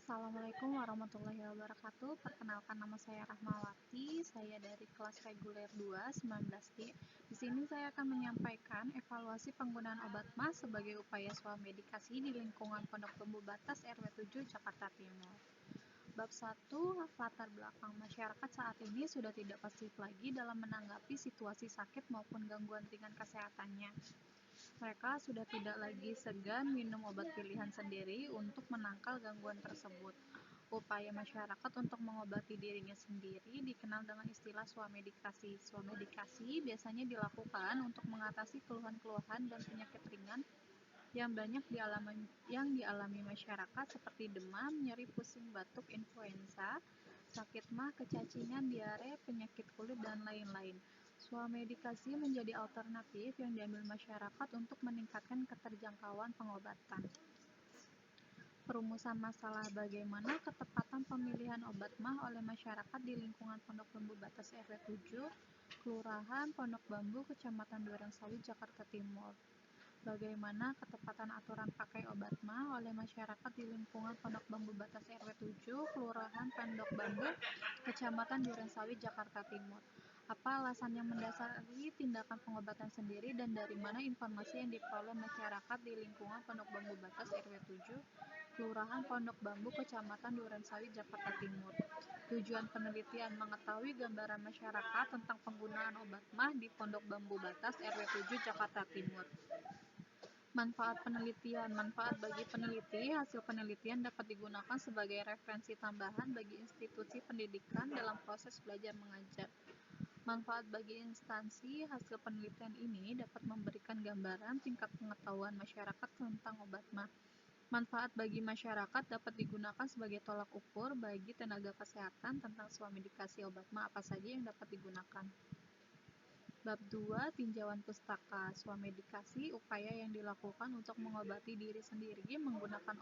Assalamualaikum warahmatullahi wabarakatuh. Perkenalkan, nama saya Rahmawati. Saya dari kelas reguler 2 19D. Di sini saya akan menyampaikan evaluasi penggunaan obat MAH sebagai upaya swamedikasi di lingkungan Pondok Bambu Batas RW 7 Jakarta Timur. Bab 1, latar belakang masyarakat saat ini sudah tidak pasif lagi dalam menanggapi situasi sakit maupun gangguan ringan kesehatannya. Mereka sudah tidak lagi segan minum obat pilihan sendiri untuk menangkal gangguan tersebut. Upaya masyarakat untuk mengobati dirinya sendiri dikenal dengan istilah swamedikasi. Swamedikasi biasanya dilakukan untuk mengatasi keluhan-keluhan dan penyakit ringan yang banyak dialami masyarakat seperti demam, nyeri, pusing, batuk, influenza, sakit MAH, kecacingan, diare, penyakit kulit, dan lain-lain. Swamedikasi menjadi alternatif yang diambil masyarakat untuk meningkatkan keterjangkauan pengobatan. Perumusan masalah bagaimana ketepatan pemilihan obat MAH oleh masyarakat di lingkungan Pondok Bambu Batas RW 7, Kelurahan Pondok Bambu, Kecamatan Durensawit, Jakarta Timur. Bagaimana ketepatan aturan pakai obat MAH oleh masyarakat di lingkungan Pondok Bambu Batas RW 7, Kelurahan Pondok Bambu, Kecamatan Durensawit, Jakarta Timur. Apa alasan yang mendasari tindakan pengobatan sendiri dan dari mana informasi yang diperoleh masyarakat di lingkungan Pondok Bambu Batas RW 7, Kelurahan Pondok Bambu, Kecamatan Durensawit, Jakarta Timur. Tujuan penelitian: mengetahui gambaran masyarakat tentang penggunaan obat MAH di Pondok Bambu Batas RW 7, Jakarta Timur. Manfaat penelitian: manfaat bagi peneliti, hasil penelitian dapat digunakan sebagai referensi tambahan bagi institusi pendidikan dalam proses belajar mengajar. Manfaat bagi instansi, hasil penelitian ini dapat memberikan gambaran tingkat pengetahuan masyarakat tentang obat MAH. Manfaat bagi masyarakat dapat digunakan sebagai tolak ukur bagi tenaga kesehatan tentang swamedikasi obat MAH apa saja yang dapat digunakan. Bab 2, tinjauan pustaka. Swamedikasi, upaya yang dilakukan untuk mengobati diri sendiri menggunakan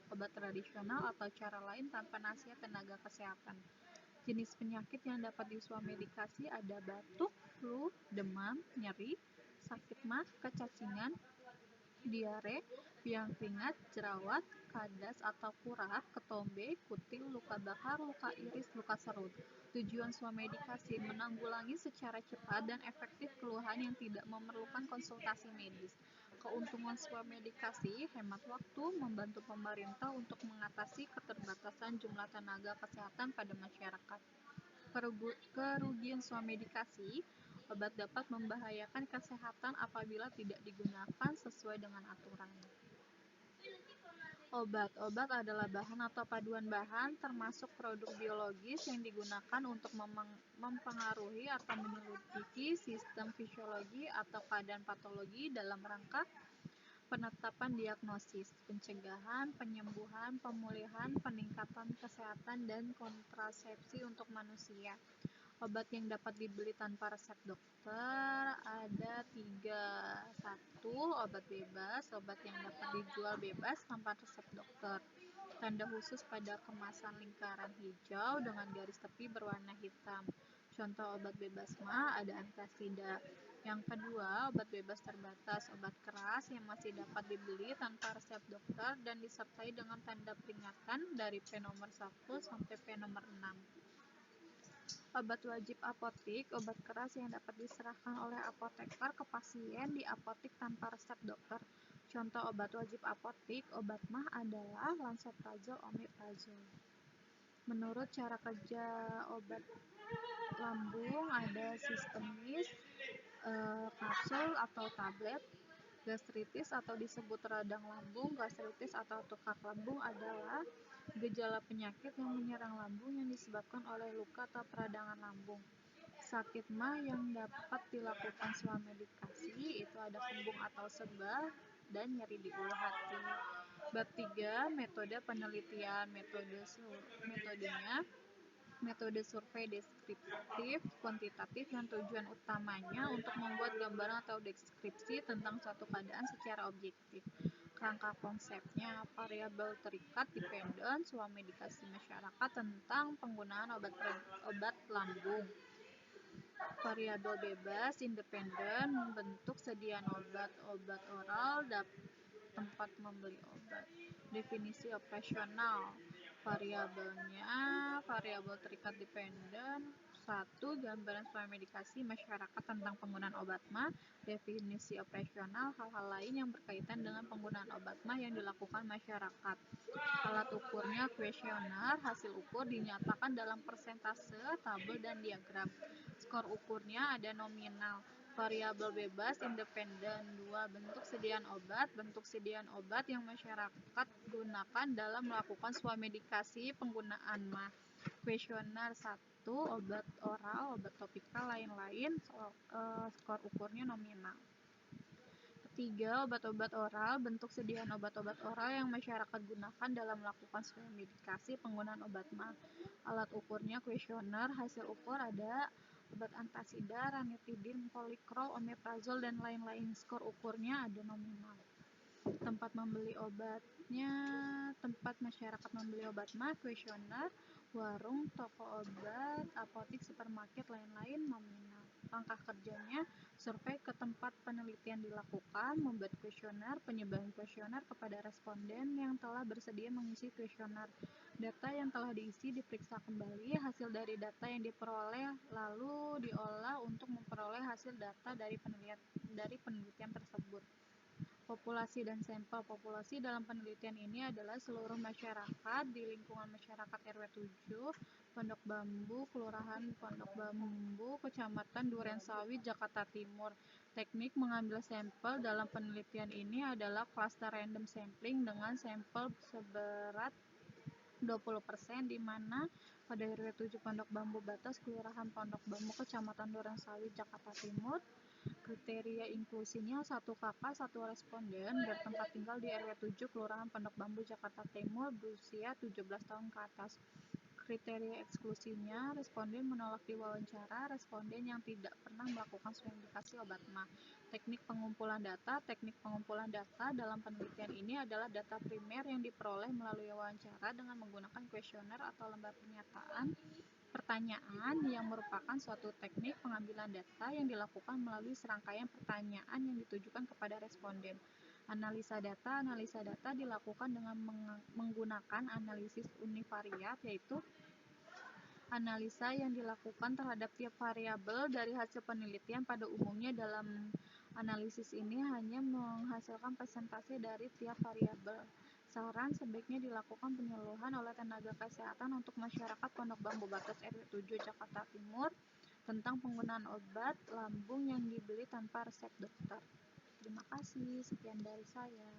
obat tradisional atau cara lain tanpa nasihat tenaga kesehatan. Jenis penyakit yang dapat diswamedikasi ada batuk, flu, demam, nyeri, sakit MAH, kecacingan, diare, biang keringat, jerawat, kadas atau kurap, ketombe, kutil, luka bakar, luka iris, luka serut. Tujuan swamedikasi: menanggulangi secara cepat dan efektif keluhan yang tidak memerlukan konsultasi medis. Keuntungan swamedikasi: hemat waktu, membantu pemerintah untuk mengatasi keterbatasan jumlah tenaga kesehatan pada masyarakat. Kerugian swamedikasi: obat dapat membahayakan kesehatan apabila tidak digunakan sesuai dengan aturan. Obat adalah bahan atau paduan bahan, termasuk produk biologis yang digunakan untuk mempengaruhi atau menyelidiki sistem fisiologi atau keadaan patologi dalam rangka penetapan diagnosis, pencegahan, penyembuhan, pemulihan, peningkatan kesehatan, dan kontrasepsi untuk manusia. Obat yang dapat dibeli tanpa resep dokter ada 3. 1. Obat bebas, obat yang dapat dijual bebas tanpa resep dokter. Tanda khusus pada kemasan lingkaran hijau dengan garis tepi berwarna hitam. Contoh obat bebas MAH ada antasida. Yang kedua, obat bebas terbatas, obat keras yang masih dapat dibeli tanpa resep dokter dan disertai dengan tanda peringatan dari P nomor 1 sampai P nomor 6. Obat wajib apotik, obat keras yang dapat diserahkan oleh apoteker ke pasien di apotik tanpa resep dokter. Contoh obat wajib apotik, obat MAH adalah lansoprazol, omeprazol. Menurut cara kerja obat lambung ada sistemis, kapsul atau tablet. Gastritis atau disebut radang lambung. Gastritis atau tukak lambung adalah gejala penyakit yang menyerang lambung yang disebabkan oleh luka atau peradangan lambung. Sakit MAH yang dapat dilakukan swamedikasi itu ada kembung atau sebal dan nyeri di ulu hati. Bab 3, metode penelitian. Metodenya metode survei deskriptif kuantitatif yang tujuan utamanya untuk membuat gambaran atau deskripsi tentang suatu keadaan secara objektif. Kerangka konsepnya: variabel terikat dependen, swamedikasi masyarakat tentang penggunaan obat lambung. Variabel bebas independen, bentuk sediaan obat oral, tempat membeli obat. Definisi operasional: Variabelnya, variabel terikat dependen. 1. Gambaran skema medikasi masyarakat tentang penggunaan obat MA, definisi operasional, hal-hal lain yang berkaitan dengan penggunaan obat MA yang dilakukan masyarakat. Alat ukurnya kuesioner, hasil ukur dinyatakan dalam persentase, tabel, dan diagram. Skor ukurnya ada nominal. Variabel bebas independen. 2. Bentuk sediaan obat. Bentuk sediaan obat yang masyarakat gunakan dalam melakukan swamedikasi penggunaan MA. Kuesioner. 1. Obat oral, obat topikal, lain-lain. Skor ukurnya nominal. 3. Obat-obat oral. Bentuk sediaan obat-obat oral yang masyarakat gunakan dalam melakukan swamedikasi penggunaan obat MA. Alat ukurnya kuesioner. Hasil ukur ada obat antasida, ranitidin, polikrol, omeprazol, dan lain-lain. Skor ukurnya ada nominal. Tempat membeli obatnya, tempat masyarakat membeli obat MA, kuesioner, warung, toko obat, apotik, supermarket, lain-lain, nominal. Langkah kerjanya, survei ke tempat penelitian dilakukan, membuat kuesioner, penyebaran kuesioner kepada responden yang telah bersedia mengisi kuesioner. Data yang telah diisi diperiksa kembali, hasil dari data yang diperoleh lalu diolah untuk memperoleh hasil data dari penelitian tersebut. Populasi dan sampel. Populasi dalam penelitian ini adalah seluruh masyarakat di lingkungan masyarakat RW 7, Pondok Bambu, Kelurahan Pondok Bambu, Kecamatan Durensawit, Jakarta Timur. Teknik mengambil sampel dalam penelitian ini adalah cluster random sampling dengan sampel seberat 20%, di mana pada RW 7 Pondok Bambu Batas, Kelurahan Pondok Bambu, Kecamatan Durensawit, Jakarta Timur. Kriteria inklusinya 1 kakak, 1 responden, bertempat tinggal di RW 7 Kelurahan Pondok Bambu, Jakarta Timur, berusia 17 tahun ke atas. Kriteria eksklusinya, responden menolak diwawancara, responden yang tidak pernah melakukan swamedikasi obat MA. Teknik pengumpulan data. Teknik pengumpulan data dalam penelitian ini adalah data primer yang diperoleh melalui wawancara dengan menggunakan kuesioner atau lembar pertanyaan yang merupakan suatu teknik pengambilan data yang dilakukan melalui serangkaian pertanyaan yang ditujukan kepada responden. Analisa data. Analisa data dilakukan dengan menggunakan analisis univariat, yaitu analisa yang dilakukan terhadap tiap variabel dari hasil penelitian. Pada umumnya dalam analisis ini hanya menghasilkan persentase dari tiap variabel. Saran, sebaiknya dilakukan penyuluhan oleh tenaga kesehatan untuk masyarakat Pondok Bambu Batas RW 7 Jakarta Timur tentang penggunaan obat lambung yang dibeli tanpa resep dokter. Terima kasih, sekian dari saya.